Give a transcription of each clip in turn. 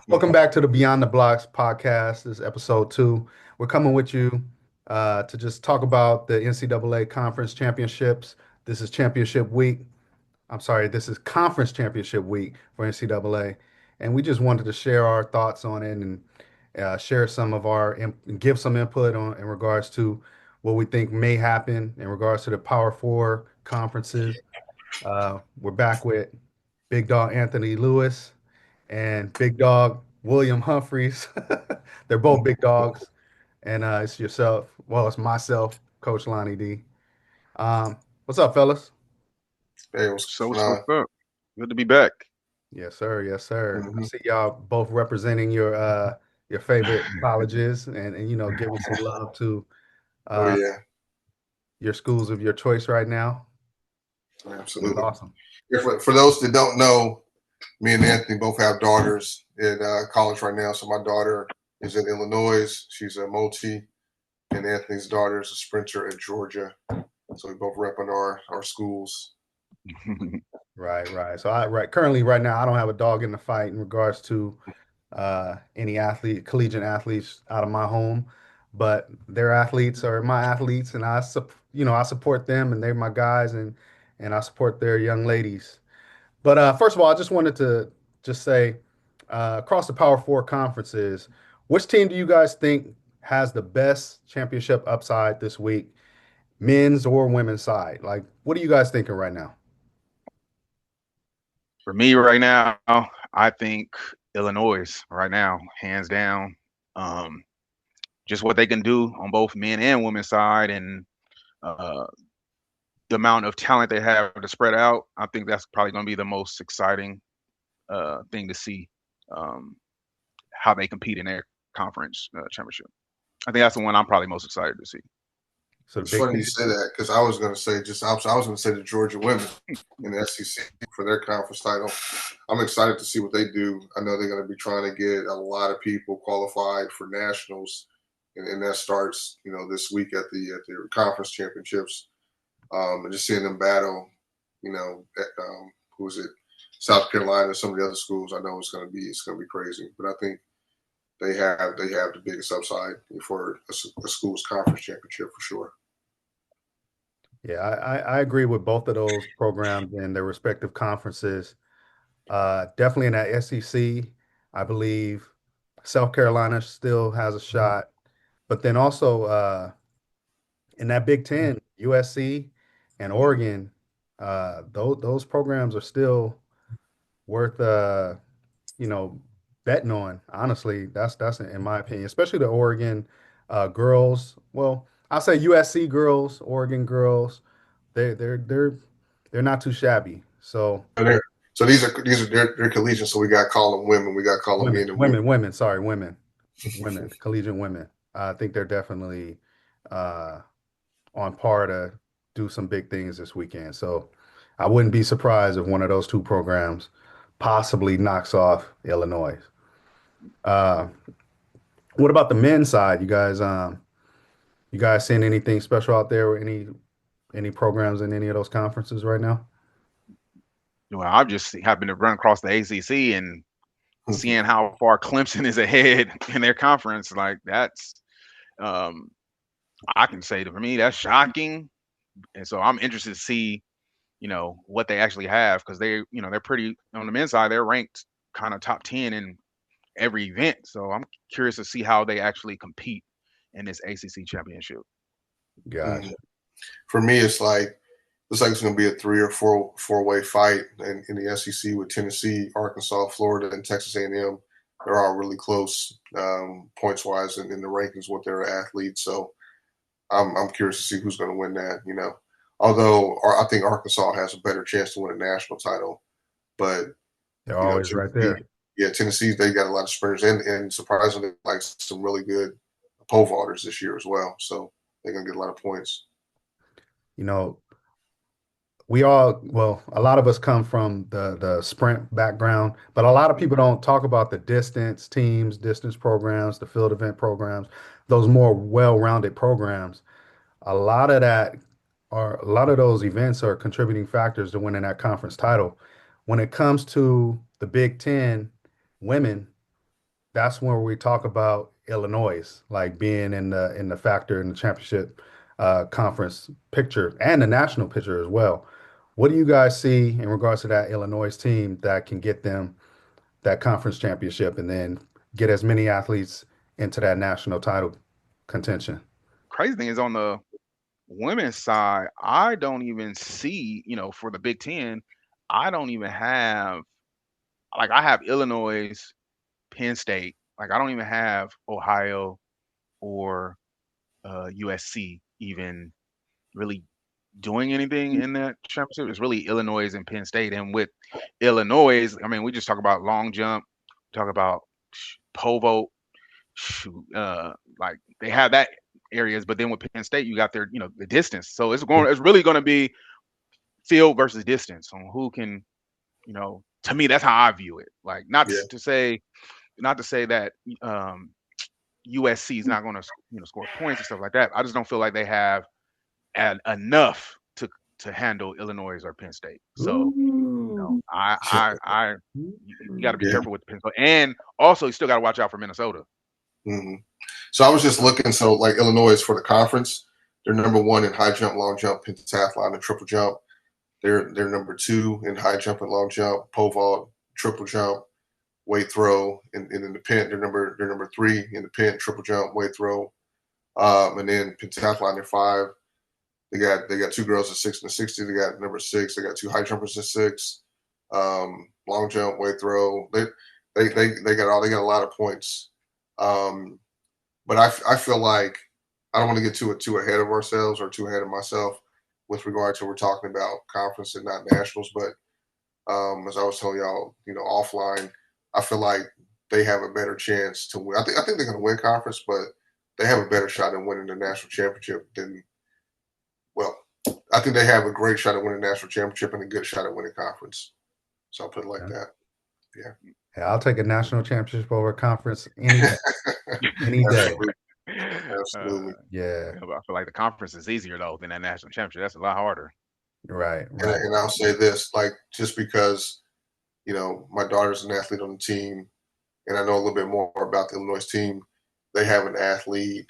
Welcome back to the Beyond the Blocks podcast. This is episode 2. We're coming with you to just talk about the NCAA conference championships. This is championship week. I'm sorry, this is conference championship week for NCAA. And we just wanted to share our thoughts on it and share some of give some input on in regards to what we think may happen in regards to the Power Four conferences. We're back with Big Dog Anthony Lewis and Big Dog William Humphreys. They're both big dogs. And it's yourself. Well, it's myself, Coach Lonnie D. What's up, fellas? Hey, what's So going what's on? up? Good to be back. Yes, sir. Yes, sir. I Hmm. see y'all both representing your favorite colleges and giving some love to Oh uh yeah, your schools of your choice right now. That's absolutely. awesome. Yeah, for those that don't know, me and Anthony both have daughters in college right now. So my daughter is in Illinois. She's a multi, and Anthony's daughter is a sprinter at Georgia. So we both rep on our schools. Right, right. So currently right now I don't have a dog in the fight in regards to any collegiate athletes out of my home, but their athletes are my athletes, and I support them, and they're my guys, and I support their young ladies. But first of all, I just wanted to just say, across the Power Four conferences, which team do you guys think has the best championship upside this week, men's or women's side? Like, what are you guys thinking right now? For me right now, I think Illinois right now, hands down. Um, just what they can do on both men and women's side, and uh, the amount of talent they have to spread out. I think that's probably going to be the most exciting thing to see, um, how they compete in their conference championship. I think that's the one I'm probably most excited to see. So the It's Big funny you Ten. say that because I was going to say I was going to say the Georgia women in the SEC for their conference title. I'm excited to see what they do. I know they're going to be trying to get a lot of people qualified for nationals, and that starts this week at the conference championships. And just seeing them battle, who is it? South Carolina, some of the other schools. I know it's going to be crazy, but I think they have the biggest upside for a school's conference championship for sure. Yeah, I agree with both of those programs in their respective conferences. Definitely in that SEC, I believe South Carolina still has a shot, but then also in that Big Ten, USC and Oregon, those programs are still worth you know betting on. Honestly, that's in my opinion, especially the Oregon girls. Well, I'll say USC girls, Oregon girls. They they're not too shabby. So So, so they're collegiate. So we got to call them women. We got to call them men and women. women. Sorry, women, collegiate women. I think they're definitely uh, on par to do some big things this weekend. So I wouldn't be surprised if one of those two programs possibly knocks off Illinois. Uh, what about the men's side? You guys seeing anything special out there? Or any programs in any of those conferences right now? Well, I've just happened to run across the ACC and seeing how far Clemson is ahead in their conference. Like that's, um, I can say that for me, that's shocking. And so I'm interested to see, what they actually have because they're pretty on the men's side. They're ranked kind of top 10 in every event. So I'm curious to see how they actually compete in this ACC championship. Gotcha. For me, it's like it's going to be a three or four-way fight in the SEC with Tennessee, Arkansas, Florida, and Texas A&M. They're all really close points wise in the rankings with their athletes. So I'm curious to see who's going to win that. Although I think Arkansas has a better chance to win a national title, but They're always right Tennessee, there. yeah, Tennessee they got a lot of sprinters and surprisingly like some really good pole vaulters this year as well. So they're going to get a lot of points. You know, well, a lot of us come from the sprint background, but a lot of people don't talk about the distance teams, distance programs, the field event programs, those more well-rounded programs. A lot of those events are contributing factors to winning that conference title. When it comes to the Big Ten women, that's where we talk about Illinois, like being in the factor in the championship conference picture and the national picture as well. What do you guys see in regards to that Illinois team that can get them that conference championship and then get as many athletes into that national title contention? Crazy thing is on the women's side, I don't even see, for the Big Ten, I don't even have like I have Illinois, Penn State. Like I don't even have Ohio or USC even really doing anything in that championship. It's really Illinois and Penn State. And with Illinois, I mean, we just talk about long jump, talk about pole vault, shoot, like they have that areas, but then with Penn State, you got their, the distance. So it's really going to be field versus distance on who can, to me, that's how I view it. Like Yeah. not to say that USC is not going to, score points and stuff like that. I just don't feel like they have enough to handle Illinois or Penn State. So, Ooh. you got to be Yeah. careful with the Penn State, and also you still got to watch out for Minnesota. Mm-hmm. So I was just looking. So like Illinois for the conference, they're number one in high jump, long jump, pentathlon, and triple jump. They're number two in high jump and long jump, pole vault, triple jump, weight throw, and in the pent they're number three in the pent, triple jump, weight throw, and then pentathlon they're five. They got two girls at 6 and 60. They got number six. They got two high jumpers at six. Long jump, weight throw. They got a lot of points. But I feel like I don't want to get too ahead of ourselves or too ahead of myself with regard to we're talking about conference and not nationals. But as I was telling y'all, offline, I feel like they have a better chance to win. I think they're going to win conference, but they have a better shot at winning the national championship than. Well, I think they have a great shot at winning the national championship and a good shot at winning conference. So I'll put it like Yeah. that. Yeah. Yeah, I'll take a national championship over a conference any day. Any day. Absolutely. Uh, Absolutely. Yeah, but I feel like the conference is easier though than that national championship. That's a lot harder. right, And, right. and I'll say this, like, just because, my daughter's an athlete on the team and I know a little bit more about the Illinois team, they have an athlete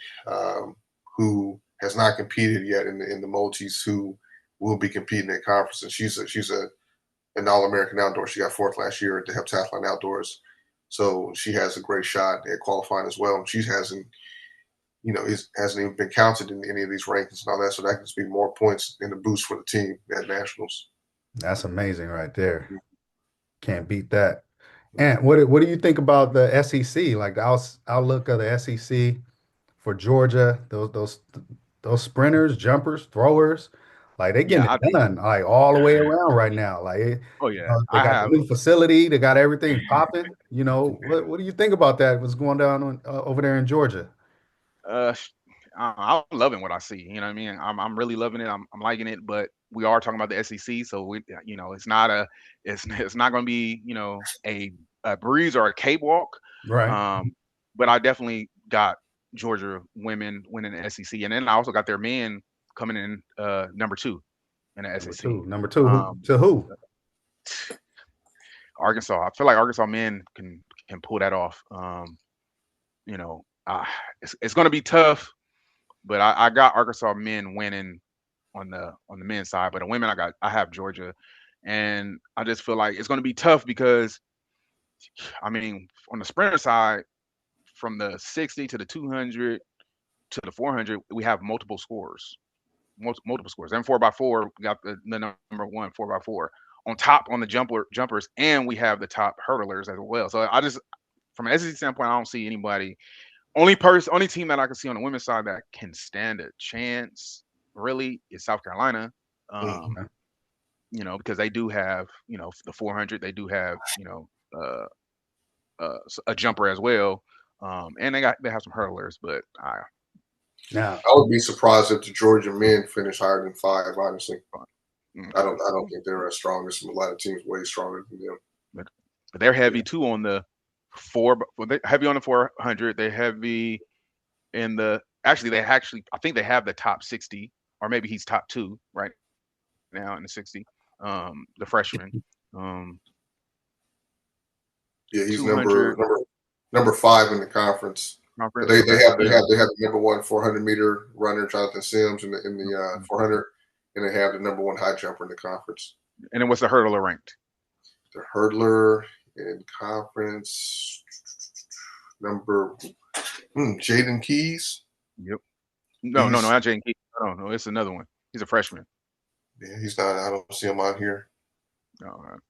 who has not competed yet in the multis who will be competing at conference. And she's an All-American outdoor. She got fourth last year at the heptathlon outdoors. So she has a great shot at qualifying as well. She hasn't even been counted in any of these rankings and all that. So that can just be more points and a boost for the team at nationals. That's amazing right there. Can't beat that. And what do you think about the SEC? Like the outlook of the SEC for Georgia, those sprinters, jumpers, throwers, like they Yeah, getting it done like all the way around right now. Like oh yeah, they I got the have. new facility, they got everything popping. What do you think about that? What's going down over there in Georgia? Uh, sh- I'm loving what I see. You know what I mean? I'm really loving it. I'm liking it. But we are talking about the SEC, so it's not it's not going to be a breeze or a cakewalk. Right. But I definitely got Georgia women winning the SEC, and then I also got their men coming in number two in the Number SEC. two. Number two. Um, To who? Arkansas. I feel like Arkansas men can pull that off. It's going to be tough, but I got Arkansas men winning on the men's side. But the women, I have Georgia, and I just feel like it's going to be tough because I mean on the sprinter side, from the 60 to the 200 to the 400, we have multiple scores, multiple scores. And 4x4, we got the number one 4x4 on top on the jumpers, and we have the top hurdlers as well. So I just from an SEC standpoint, I don't see anybody. Only team that I can see on the women's side that can stand a chance really is South Carolina. Mhm. Um, because they do have, the 400, they do have, a jumper as well. And they have some hurdlers, but Now, I would be surprised if the Georgia men finish higher than five. Honestly, mm, I don't think they're as strong as a lot of teams way stronger than them. but, but they're Yeah. heavy too on the they're heavy on the 400. They're heavy in I think they have the top 60, or maybe he's top two right now in the 60. The freshman. Um, Yeah, he's 200. number 5 in the conference. But Conference. they Okay. have Yeah. the number 1 400-meter runner, Jonathan Sims, in the 400, and they have the number 1 high jumper in the conference. And then what's the hurdler ranked? The hurdler in conference number Jaden Keys. Yep. No, not Jaden Keith. No, it's another one. He's a freshman. Yeah, he's not. I don't see him on here. All right.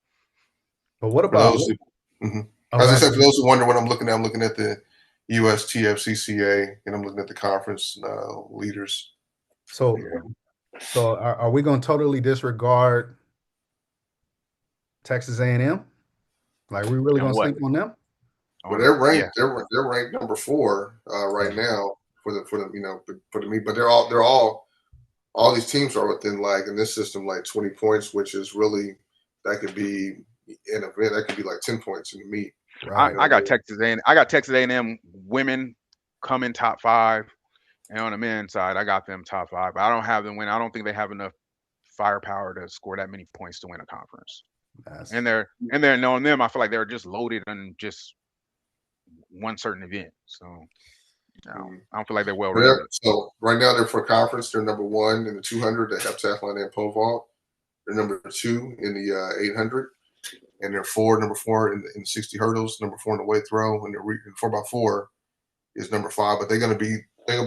But what For about? those who, as I Okay. said, for those who wonder what I'm looking at, I'm looking at the USTFCCA, and I'm looking at the conference leaders. So, are we going to totally disregard Texas A&M? Like, we really And going to what? sleep on them? Well, they're ranked. They're ranked number 4 right now for the meet. But they're all these teams are within, like, in this system, like 20 points, which is really, that could be an event. That could be like 10 points in the meet. Right. I got Texas A&M women coming top 5, and on the men's side, I got them top 5. I don't have them win. I don't think they have enough firepower to score that many points to win a conference. And they're knowing them, I feel like they're just loaded on just one certain event. So I don't feel like they're well rounded. So right now they're for conference. They're number 1 in the 200, the heptathlon and pole vault. They're number 2 in the 800, and they're number 4 in the 60 hurdles. Number 4 in the weight throw, and the 4x4 is number 5. But they're gonna be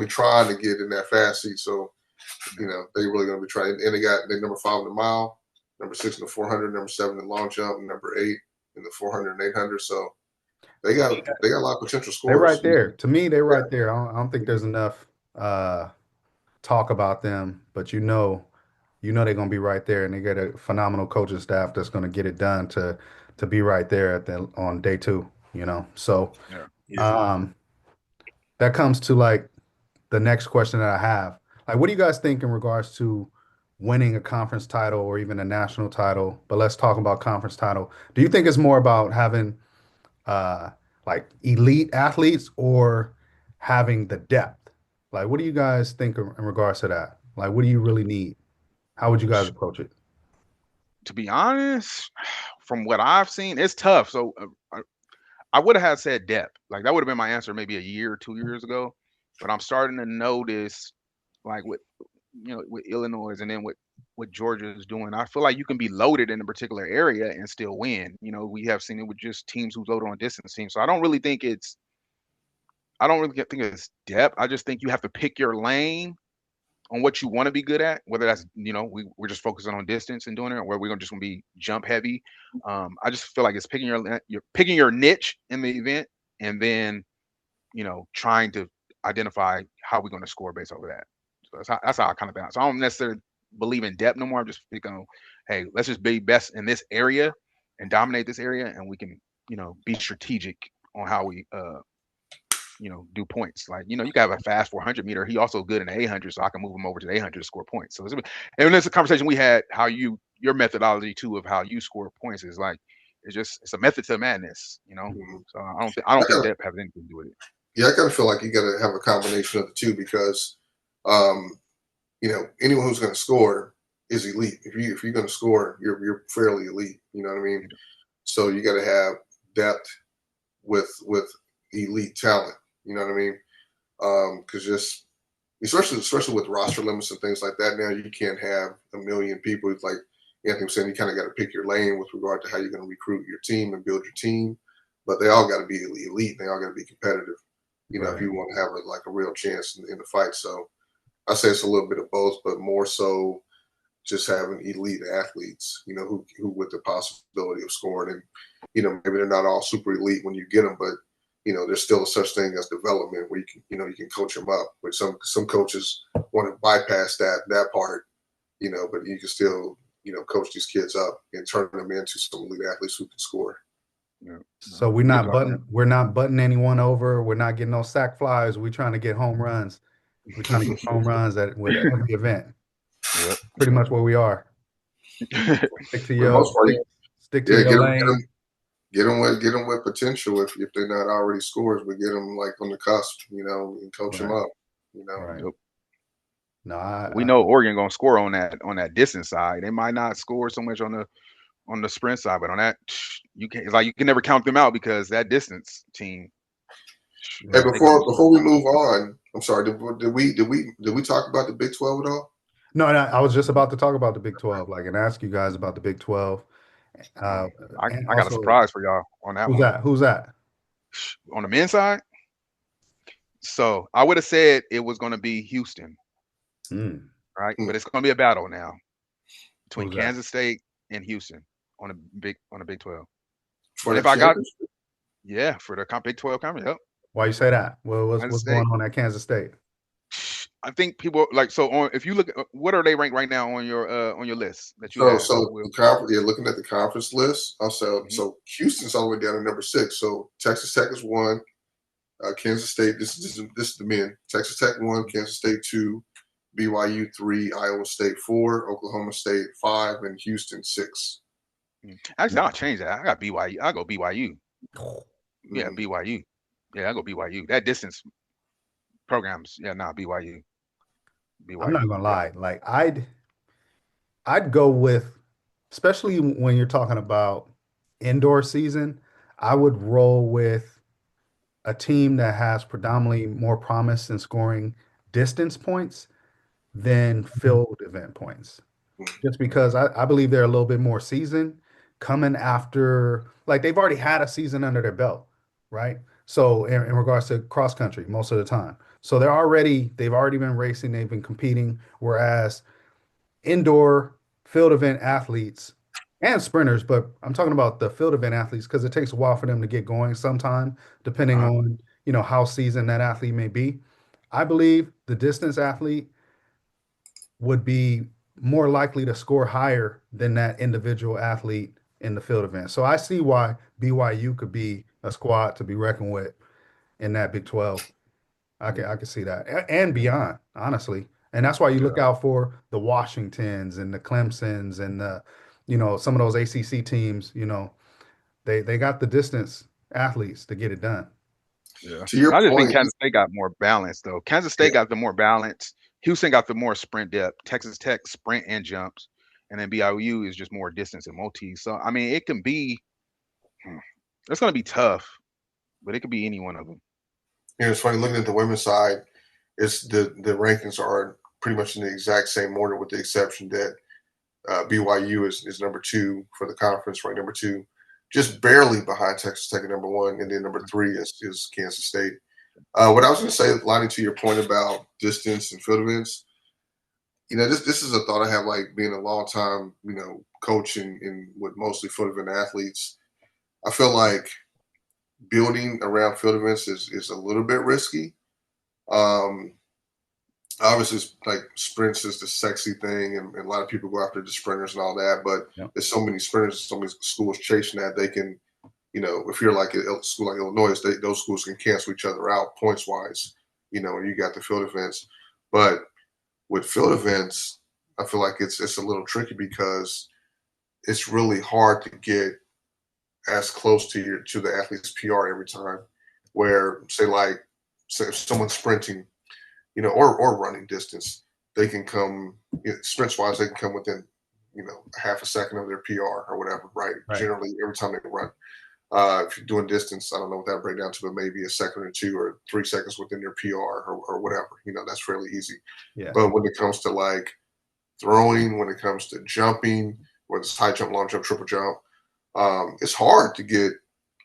trying to get in that fast seat. So they're really gonna be trying. And they number 5 in the mile, number 6 in the 400, number 7 in the long jump, and number 8 in the 400 and 800. So they got a lot of potential scores. They're right there. To me, they're right there. I don't think there's enough talk about them, but they're going to be right there, and they get a phenomenal coaching staff that's going to get it done to be right there on day 2. So that comes to, like, the next question that I have. Like, what do you guys think in regards to winning a conference title or even a national title? But let's talk about conference title. Do you think it's more about having like elite athletes or having the depth? Like, what do you guys think in regards to that? Like, what do you really need? How would you guys approach it? To be honest, from what I've seen, it's tough. So I would have said depth. Like, that would have been my answer maybe a year or 2 years ago. But I'm starting to notice, like, with Illinois and then what Georgia is doing, I feel like you can be loaded in a particular area and still win. We have seen it with just teams who's loaded on distance teams. So I don't really think it's depth. I just think you have to pick your lane on what you want to be good at, whether that's, we're just focusing on distance and doing it, or where we're just going to be jump heavy. I just feel like it's you're picking your niche in the event, and then, trying to identify how we're going to score based over that. So that's how I kind of balance. So I don't necessarily believe in depth no more. I'm just thinking, hey, let's just be best in this area and dominate this area, and we can, be strategic on how we do points. Like, you can have a fast 400 meter. He also good in the 800, so I can move him over to the 800 to score points. So and it's a conversation we had, how your methodology too of how you score points is like, it's a method to madness, So I don't think depth has anything to do with it. Yeah, I kind of feel like you got to have a combination of the two, because anyone who's going to score is elite. If you're going to score, you're fairly elite. You know what I mean? So you got to have depth with elite talent. You know what I mean? Because especially with roster limits and things like that, now you can't have a million people. It's like Anthony was saying, you kind of got to pick your lane with regard to how you're going to recruit your team and build your team. But they all got to be elite. They all got to be competitive. If you want to have a real chance in the fight. So I say it's a little bit of both, but more so just having elite athletes, who with the possibility of scoring. And, maybe they're not all super elite when you get them, but, there's still a such thing as development where you can coach them up. Which some coaches want to bypass that part, but you can still, coach these kids up and turn them into some elite athletes who can score. Yeah. So we're not butting anyone over. We're not getting no sack flies. We're trying to get home runs. We're trying to get home runs with every event. Yep. Pretty much where we are. Stick to your lane. Get them with potential. If they're not already scores, but get them like on the cusp, and coach them up. Right. Yep. No, we know Oregon gonna score on that distance side. They might not score so much on the sprint side, but on that, you can never count them out, because that distance team, Hey, They gonna do before we move on, I'm sorry. Did we talk about the Big 12 at all? No, no, I was just about to talk about the Big 12, like, and ask you guys about the Big 12. Uh, and I got a also, surprise for y'all on that who's one. that? Who's that? On the men's side, so I would have said it was going to be Houston, Hmm. right? Hmm. But it's going to be a battle now between Who's that? Kansas State and Houston on the Big 12. For But the if I got championship? yeah for the Big 12 conference, yep, Why you say that? Well, Kansas what's going State. on at Kansas State? I think people like so on. If you look, at what are they ranked right now on your list that you So, have? so Will the conference. Yeah, looking at the conference list. Also, Mhm. so Houston's all the way down to number 6. So Texas Tech is 1. Kansas State. This is the men. Texas Tech 1. Kansas State 2. BYU 3. Iowa State 4. Oklahoma State 5. And Houston 6. Actually, I'll change that. I got BYU. I go BYU. Yeah, Mhm. BYU. Yeah, I go BYU. That distance programs. Yeah, nah, BYU. I'm not BYU. gonna Yep. lie. Like I'd go with, especially when you're talking about indoor season, I would roll with a team that has predominantly more promise in scoring distance points than field event points. Just because I believe they're a little bit more seasoned coming after, like they've already had a season under their belt, right? So in regards to cross country, most of the time. So they've already been racing, they've been competing, whereas indoor field event athletes and sprinters, but I'm talking about the field event athletes because it takes a while for them to get going sometime, depending Uh-huh. on, how seasoned that athlete may be. I believe the distance athlete would be more likely to score higher than that individual athlete in the field event. So I see why BYU could be a squad to be reckoned with in that Big 12. I can see that and beyond, honestly. And that's why you look Yeah. out for the Washingtons and the Clemsons and some of those ACC teams, they got the distance athletes to get it done. Yeah. To your I just think point, Kansas State got more balance though. Kansas yeah. State got the more balance. Houston got the more sprint depth. Texas Tech sprint and jumps. And then BYU is just more distance and multi. So I mean it can be hmm, it's gonna be tough, but it could be any one of them. It's funny looking at the women's side. It's the rankings are pretty much in the exact same order, with the exception that BYU is number 2 for the conference, ranked number 2, just barely behind Texas Tech at number 1, and then number 3 is Kansas State. What I was going to say, Lonnie, to your point about distance and field events, this is a thought I have, like being a long time, coach in with mostly field event athletes. I feel like building around field events is a little bit risky. Um, Obviously, it's like sprints is the sexy thing, and a lot of people go after the sprinters and all that. But Yep. there's so many sprinters, so many schools chasing that they can, if you're like a school like Illinois, those schools can cancel each other out points wise. And you got the field events, but with field events, I feel like it's a little tricky because it's really hard to get as close to the athlete's PR every time. Where say if someone's sprinting, or running distance, they can come sprints wise. They can come within a half a second of their PR or whatever. Right. Right. Generally, every time they run. If you're doing distance, I don't know what that break down to, but maybe a second or 2 or 3 seconds within your PR or whatever. That's fairly easy. Yeah. But when it comes to like throwing, when it comes to jumping, whether it's high jump, long jump, triple jump, it's hard to get,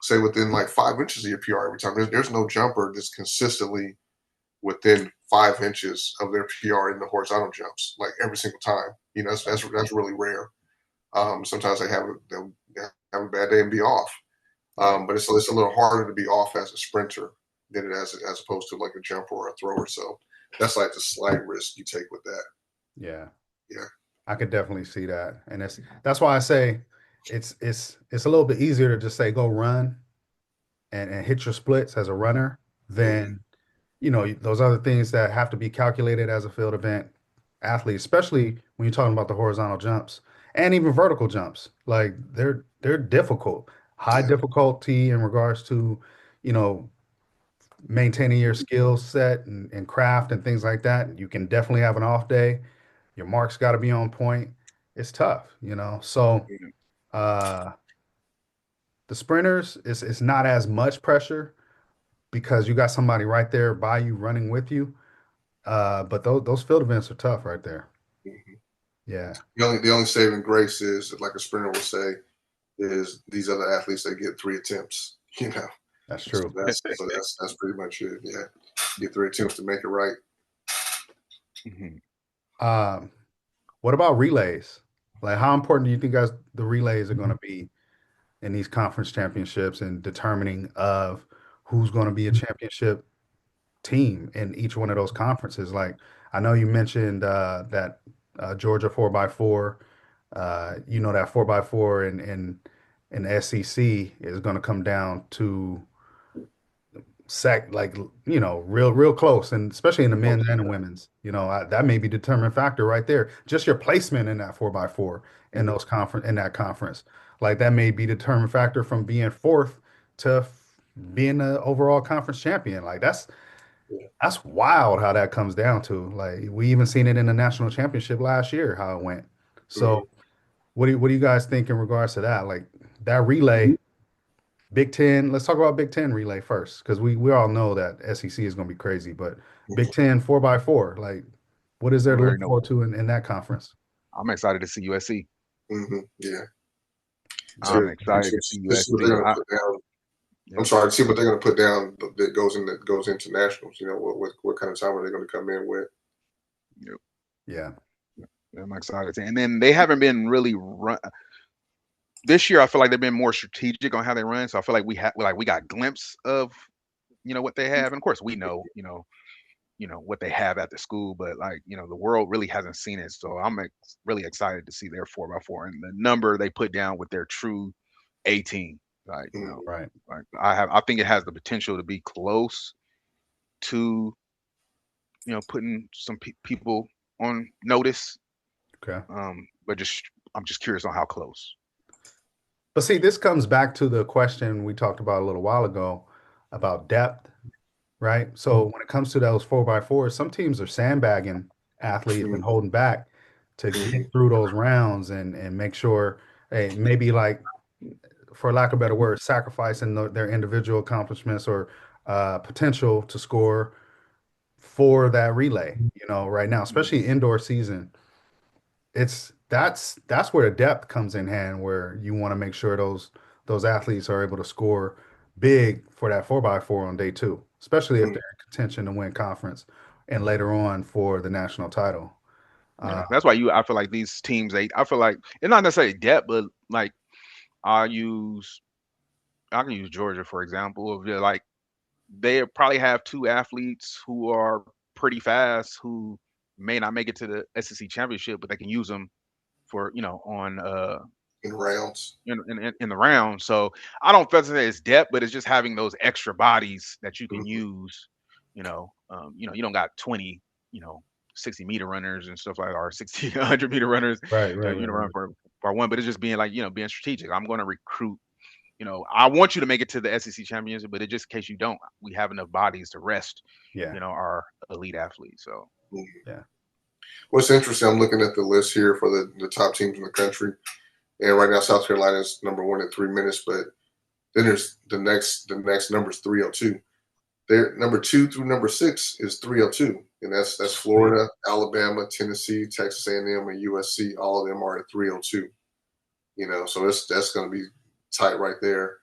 say, within like 5 inches of your PR every time. There's no jumper that's consistently within 5 inches of their PR in the horizontal jumps, like every single time. That's really rare. Sometimes they'll have a bad day and be off. Right. But it's a little harder to be off as a sprinter than it as opposed to like a jumper or a thrower. So that's like the slight risk you take with that. Yeah. Yeah. I could definitely see that. And that's why I say it's a little bit easier to just say go run and hit your splits as a runner Mm-hmm. than those other things that have to be calculated as a field event athlete, especially when you're talking about the horizontal jumps and even vertical jumps. Like they're difficult, high Yeah. difficulty in regards to, you know, maintaining your skill set and craft and things like that. You can definitely have an off day. Your marks got to be on point. It's tough. So uh the sprinters, it's not as much pressure, because you got somebody right there by you running with you. But those field events are tough right there. Mhm. Yeah, The only saving grace is, like a sprinter will say, is these other athletes that get 3 attempts. that's So true. that's pretty much it. Yeah, get 3 attempts to make it right. Mhm. Um, what about relays? Like, how important do you think guys the relays are going to be in these conference championships and determining of who's going to be a championship team in each one of those conferences? Like, I know you mentioned that Georgia 4x4, that 4x4 in the SEC is going to come down to like real close, and especially in the Oh, men's and the women's. That may be determining factor right there. Just your placement in that 4x4 in yeah, that conference, like that may be determining factor from being fourth to being the overall conference champion. Like yeah, that's wild how that comes down to. Like we even seen it in the national championship last year how it went. mhm, So what do you guys think in regards to that? Like that relay, Big Ten. Let's talk about Big Ten relay first, because we all know that SEC is going to be crazy. But Big mhm, Ten 4x4, like what is there We to already look know. forward to in that conference? I'm excited to see USC. yeah. I'm To, excited to to, see to see what they're USC. going to put down. I'm Yep, sorry, to see what they're going to put down that goes into nationals. What kind of time are they going to come in with? yep. Yeah. I'm excited to. And then they haven't been really run this year. I feel like they've been more strategic on how they run. So I feel like we got glimpse of what they have, and of course we know what they have at the school, but like the world really hasn't seen it. So I'm really excited to see their 4x4 and the number they put down with their true A team. Like Mhm, Right. like I think it has the potential to be close to putting some people on notice. Okay. But I'm just curious on how close. But see, this comes back to the question we talked about a little while ago about depth, right? So when it comes to those 4x4s, some teams are sandbagging athletes and mhm, holding back to mhm, get through those rounds and make sure, hey, maybe like, for lack of a better word, sacrificing their individual accomplishments or potential to score for that relay. Right now, especially indoor season, that's where the depth comes in hand, where you want to make sure those athletes are able to score big for that 4x4 on day two, especially if mhm, they're in contention to win conference and later on for the national title. Yeah, Uh, that's why I feel like these teams. I feel like it's not necessarily depth, but like I use I can use Georgia for example. Of like they probably have two athletes who are pretty fast who may not make it to the SEC championship, but they can use them for on in rounds. in the round. So I don't feel that it's depth, but it's just having those extra bodies that you can Mhm, use. You don't got 20, 60-meter runners and stuff like that, or 60, 100-meter runners right, right, that right, run right. for one. But it's just being like being strategic. I'm going to recruit. I want you to make it to the SEC championship, but it just in case you don't, we have enough bodies to rest. Yeah, Our elite athletes. So mhm. yeah. What's interesting, I'm looking at the list here for the top teams in the country, and right now South Carolina is number one at 3 minutes, but then there's the next number is 302. Their number 2 through number 6 is 302, and that's Sweet. Florida, Alabama, Tennessee, Texas A&M, and USC. All of them are at 302. So that's going to be tight right there.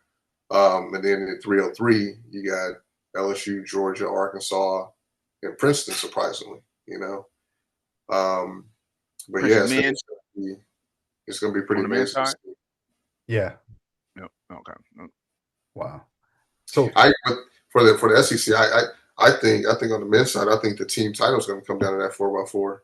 And then at 303, you got LSU, Georgia, Arkansas, and Princeton. Surprisingly, um, but yeah, Princeton it's, men it's going to be it's going to be pretty on the men's amazing to side. see. Yeah. Yep. Okay. Wow. So But for the SEC, I think on the men's side, I think the team title is going to come down to that 4x4.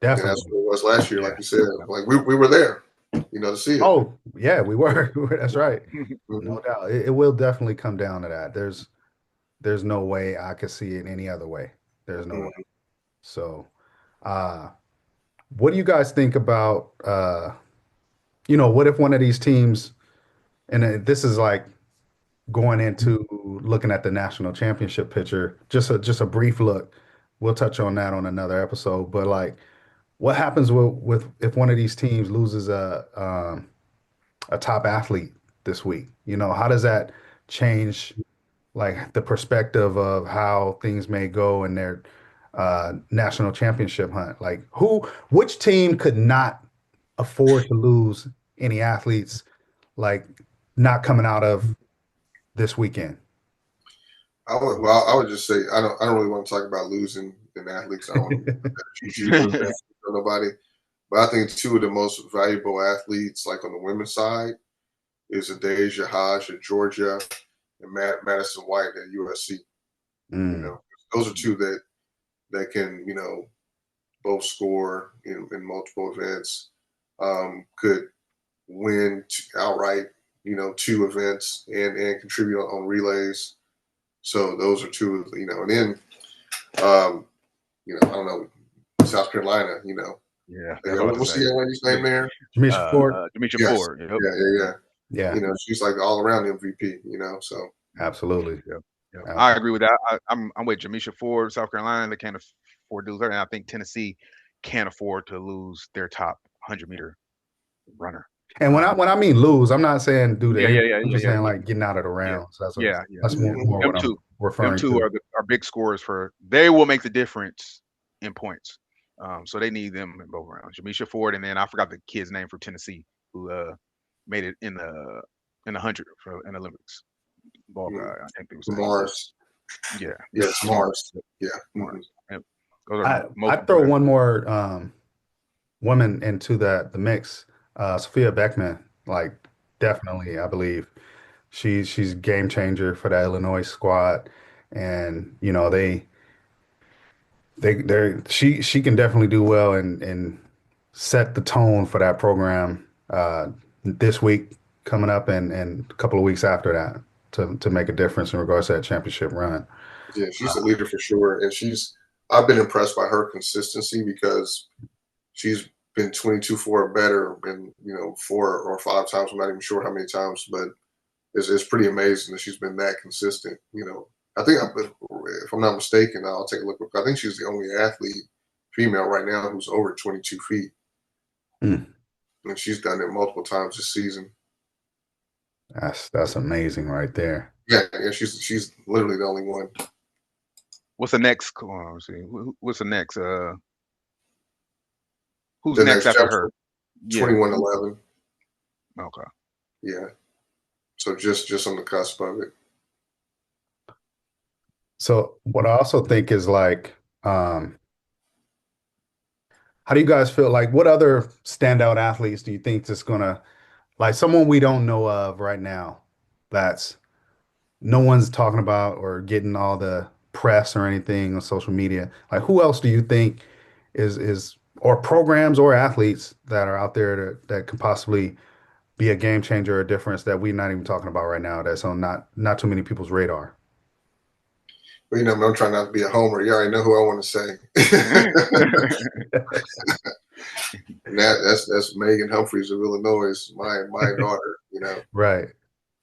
And that's definitely. what it was last year, like Yeah. you said. Like we were there, to see it. Oh, yeah, we were. That's right. Mm-hmm. No doubt. It will definitely come down to that. There's no way I could see it any other way. There's no way. Mm-hmm. So, uh, what do you guys think about what if one of these teams, and this is like going into looking at the national championship picture, just a brief look. We'll touch on that on another episode, but like what happens with if one of these teams loses a top athlete this week? How does that change like the perspective of how things may go in their national championship hunt? Like which team could not afford to lose any athletes like not coming out of this weekend? I would just say I don't really want to talk about losing in athletes. I don't want to put that on nobody. But I think two of the most valuable athletes, like on the women's side, is Adasia Hodge at Georgia and Madison White at USC. You Mm. know, those are two that can, both score in multiple events, could win outright, two events and contribute on relays. So those are two, and then, I don't know, South Carolina, Yeah, that's what I was what's say. the young lady's name there? Jamisha Ford. Demetria Yes. Ford. Yep. Yeah. Yeah, She's like all around MVP, so. absolutely. Yep. Yep. I Absolutely. agree with that. I'm with Jamisha Ford, South Carolina. They can't afford to lose her, and I think Tennessee can't afford to lose their top 100-meter runner. And when I mean lose, I'm not saying due to Yeah, yeah, injury. yeah, I'm yeah, just yeah, saying yeah, like getting out of the yeah, round. So yeah, yeah. that's Yeah. more Them what I'm two, referring to. are big scorers for. They will make the difference in points. So they need them in both rounds. Jamisha Ford, and then I forgot the kid's name from Tennessee who made it in the 100 for an Olympics. Ball guy, I think it was that. Mars. Yeah, Yes, Mars. Yeah. Mars. Yep. Those are I the most I throw competitive. one more woman into the mix. Sophia Beckman, like definitely, I believe she's a game changer for the Illinois squad, and she can definitely do well and set the tone for that program this week coming up and a couple of weeks after that to make a difference in regards to that championship run. Yeah, she's a leader for sure. And I've been impressed by her consistency because she's been 22-4 or better and, 4 or 5 times. I'm not even sure how many times, but it's pretty amazing that she's been that consistent. I think, if I'm not mistaken, I'll take a look. I think she's the only athlete, female right now, who's over 22 feet. Mm, And she's done it multiple times this season. that's amazing right there. Yeah, she's literally the only one. What's the next? Come on, let's see. What's the next? Who's The next next after chapter, her? Yeah. 21-11. Okay. Yeah. So just on the cusp of it. So what I also think is like, how do you guys feel like what other standout athletes do you think is gonna like someone we don't know of right now that's no one's talking about or getting all the press or anything on social media? Like who else do you think is or programs or athletes that are out there that could possibly be a game changer or a difference that we're not even talking about right now that's on not too many people's radar? But I'm trying not to be a homer. You already know who I want to say. And that's Megan Humphreys of Illinois, my daughter. Right.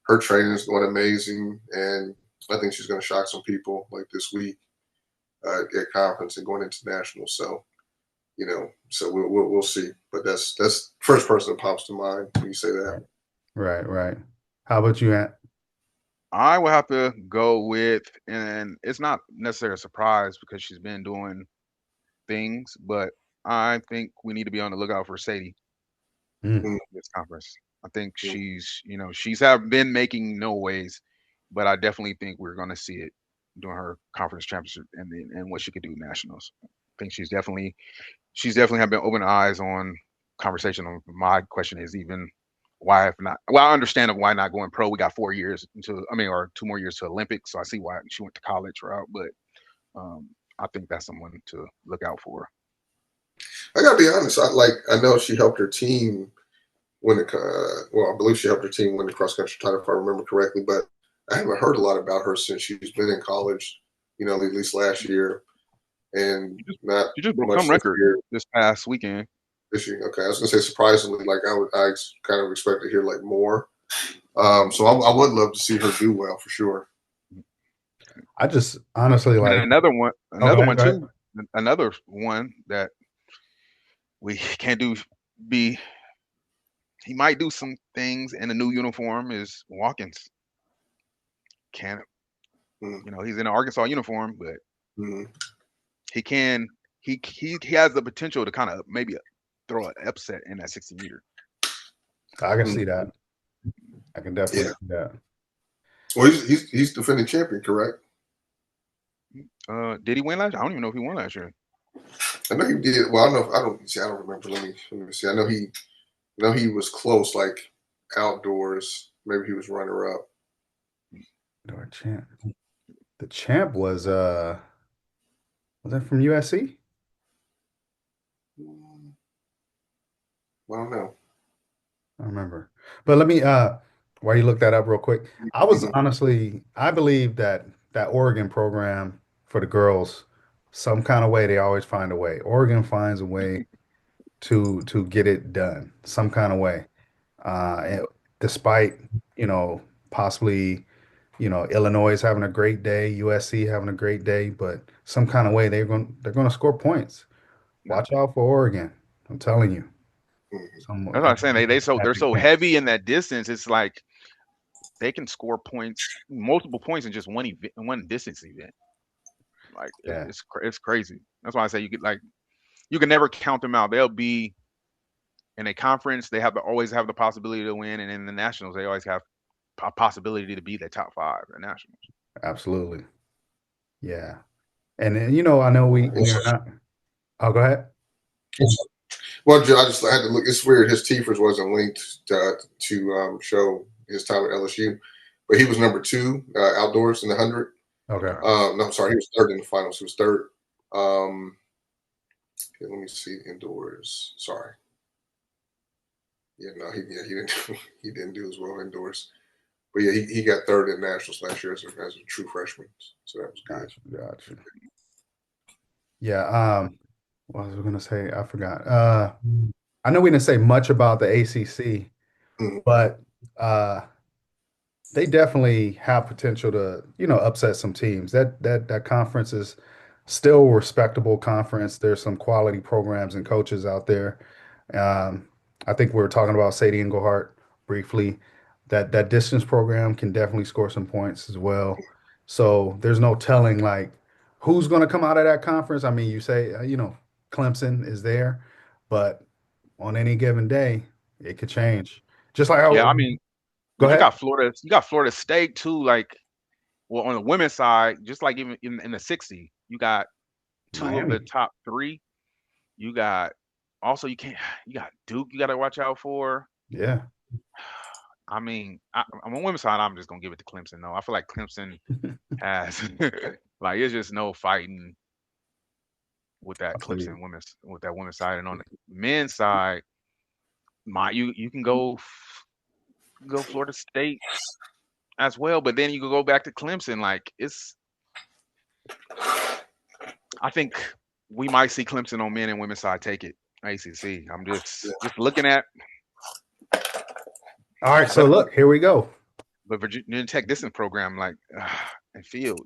Her training is going amazing, and I think she's going to shock some people like this week at conference and going into nationals. So so we'll see. But that's first person that pops to mind when you say that. Right. Right. Right. How about you, Ant? I will have to go with, and it's not necessarily a surprise because she's been doing things, but I think we need to be on the lookout for Sadie Mm. this conference. I think Mm-hmm. she's have been making no ways, but I definitely think we're going to see it during her conference championship and what she could do nationals. I think she's definitely have been open eyes on conversation. On my question is even why if not? Well, I understand of why not going pro. We got 4 years or 2 more years to Olympics, so I see why she went to college route. But I think that's someone to look out for. I gotta be honest. I know she helped her team win I believe she helped her team win the cross country title if I remember correctly. But I haven't heard a lot about her since she's been in college. At least last year, and not She just broke much some this record year. this past weekend. This year, okay. I was gonna say surprisingly, like I kind of expect to hear like more. So I would love to see her do well for sure. I just honestly And like, oh, another one go ahead. too. Another one that we can't do be. He might do some things in a new uniform is Watkins. can't. Mm. You know, he's in an Arkansas uniform, but Mm. he can. He has the potential to kind of maybe throw an upset in that 60 meter. I can see that. I can definitely Yeah. see that. Well, he's defending champion, correct? Did he win last year? I don't even know if he won last year. I know he did. Well, I don't know. I don't see. I don't remember. Let me see. I know he was close, like outdoors. Maybe he was runner up. Or champ. The champ was that from USC? I don't know. I don't remember. But let me while you look that up real quick. Mhm. I believe that that Oregon program for the girls, some kind of way they always find a way. Oregon finds a way to get it done, some kind of way. Despite, you know, possibly, Illinois is having a great day, USC having a great day, but some kind of way they're going to score points. Yeah. Watch out for Oregon. I'm telling you. Mhm. Some That's what I'm saying. They're happy so camp. heavy in that distance. It's like they can score points, multiple points in just one distance event. Like Yeah, it's crazy. That's why I say you can never count them out. They'll be in a conference. They always have the possibility to win, and in the nationals, they always have a possibility to be the top five in nationals. absolutely. Yeah. And then, I know we are not. Oh, go ahead. Well, I just had to look. It's weird. His Tifers wasn't linked to show his time at LSU, but he was number two outdoors in the 100. Okay. Okay. No, I'm sorry. He was third in the finals. He was third. Let me see indoors. Sorry. Yeah, no, he didn't he didn't do as well indoors. But yeah, he got third in nationals last year as a true freshman. So that was good. Gotcha. Yeah. What was I gonna say? I forgot. I know we didn't say much about the ACC, Mhm. but they definitely have potential to, upset some teams. That conference is still a respectable conference. There's some quality programs and coaches out there. Um, I think we were talking about Sadie Englehart briefly. That distance program can definitely score some points as well. So there's no telling like who's going to come out of that conference. I mean, you say Clemson is there, but on any given day, it could change. Just like Yeah, how, I mean, go but ahead. You got Florida State too. Like, well, on the women's side, just like even in the 60, you got two of the Miami. top three. You got also you got Duke. You got to watch out for. Yeah. I mean, on the women's side, I'm just gonna give it to Clemson. Though I feel like Clemson has like it's just no fighting with that I feel you. women's side, and on the men's side, you can go Florida State as well, but then you can go back to Clemson. Like I think we might see Clemson on men and women's side take it. ACC. I'm just looking at, All right, so but look, here we go. Virginia Tech distance program like and field,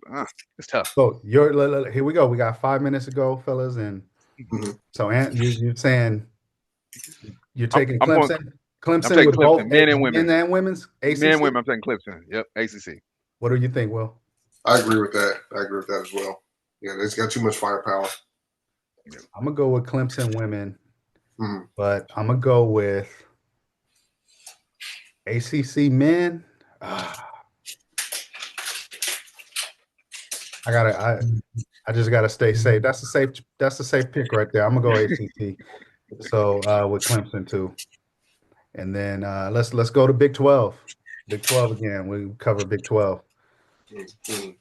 it's tough. So here we go. We got 5 minutes to go, fellas, and Mhm. so you're saying you're taking I'm going. Clemson, I'm Clemson taking with both Clemson, men and women. men and women's Men and ACC. women. I'm taking Clemson. Yep, ACC. What do you think, Will? I agree with that. I agree with that as well. Yeah, it's got too much firepower. I'm gonna go with Clemson women, Mhm. but I'm gonna go with ACC men. Ah, I just gotta stay safe. That's a safe pick right there. I'm gonna go ACC. So with Clemson too. And then let's go to Big 12. Big 12 again. We cover Big 12. Mhm.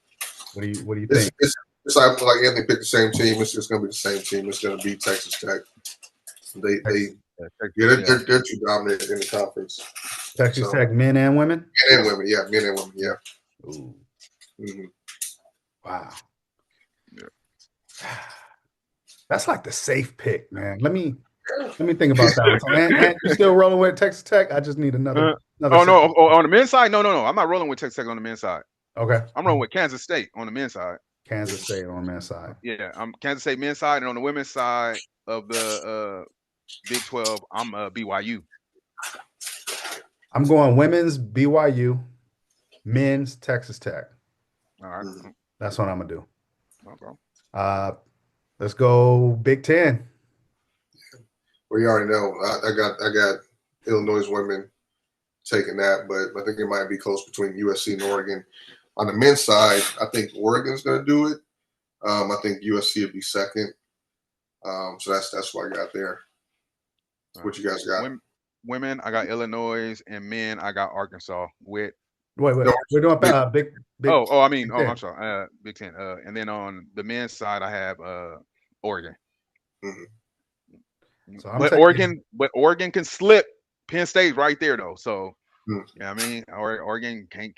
What do you It's, think? it's, it's like Anthony picked the same team. It's just going to be the same team. It's going to be Texas Tech. They Yeah, yeah, Texas, yeah. they're too dominant in the conference. Texas So Tech men and women? men and women, yeah, men and women, yeah. Ooh, Mm-hmm. wow. Yeah. That's like the safe pick, man. Let me think about that one. So, and you still rolling with Texas Tech? I just need another Oh no! second. On the men's side, no. I'm not rolling with Texas Tech on the men's side. Okay. I'm rolling with Kansas State on the men's side. Kansas State on men's side. Yeah, I'm Kansas State men's side, and on the women's side of the Big 12, I'm BYU. I'm going women's BYU, men's Texas Tech. All right. Mhm. That's what I'm gonna do. Okay. Let's go Big Ten. Well, you already know. I got Illinois women taking that, but I think it might be close between USC and Oregon. On the men's side, I think Oregon's going to do it. I think USC would be second. So that's what I got there. What you guys got? Women, I got Illinois, and men, I got Arkansas with. Wait. No, We're doing big. I'm Ten. sorry, Big Ten. And then on the men's side, I have Oregon. Mhm. So I'm But taking Oregon can slip Penn State right there though. So Mhm. yeah, I mean, Oregon can't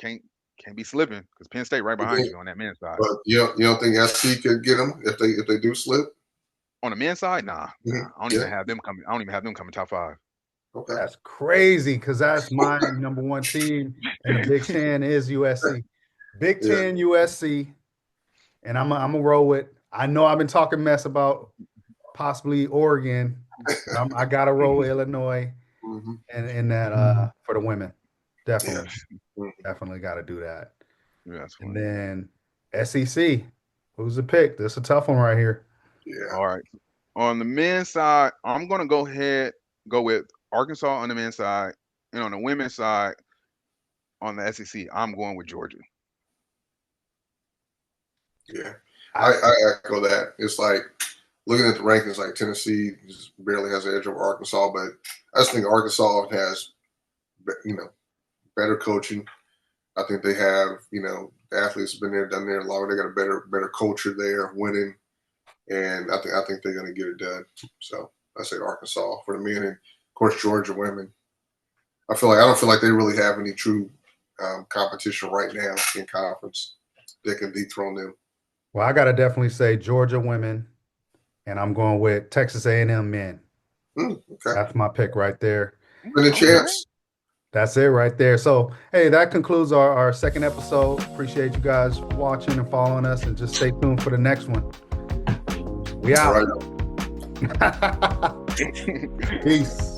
be slipping because Penn State right behind you on that men's side. But you don't think SC could get them if they do slip? On the men's side, nah. Mhm. I don't even have them coming. I don't even have them coming top 5. Okay. that's crazy because that's my number one team in the Big Ten is USC. Big Yeah. Ten USC, and I'm gonna roll with. I know I've been talking mess about possibly Oregon. I gotta roll with Illinois Mm-hmm. and that for the women. Definitely, Yeah. definitely got to do that. Yeah, that's And funny. then SEC, who's the pick? This is a tough one right here. Yeah. All right. On the men's side, I'm gonna go with Arkansas on the men's side, and on the women's side, on the SEC, I'm going with Georgia. Yeah. I echo that. It's like looking at the rankings, like Tennessee just barely has an edge over Arkansas, but I just think Arkansas has, better coaching. I think they have, the athletes have been there, done there longer. They got a better culture there, winning, and I think they're going to get it done. So I say Arkansas for the men, and of course Georgia women. I don't feel like they really have any true competition right now in conference that can dethrone them. Well, I gotta definitely say Georgia women, and I'm going with Texas A&M men. Okay. That's my pick right there. And a chance. That's it right there. So, hey, that concludes our second episode. Appreciate you guys watching and following us, and just stay tuned for the next one. We out. Right. Peace.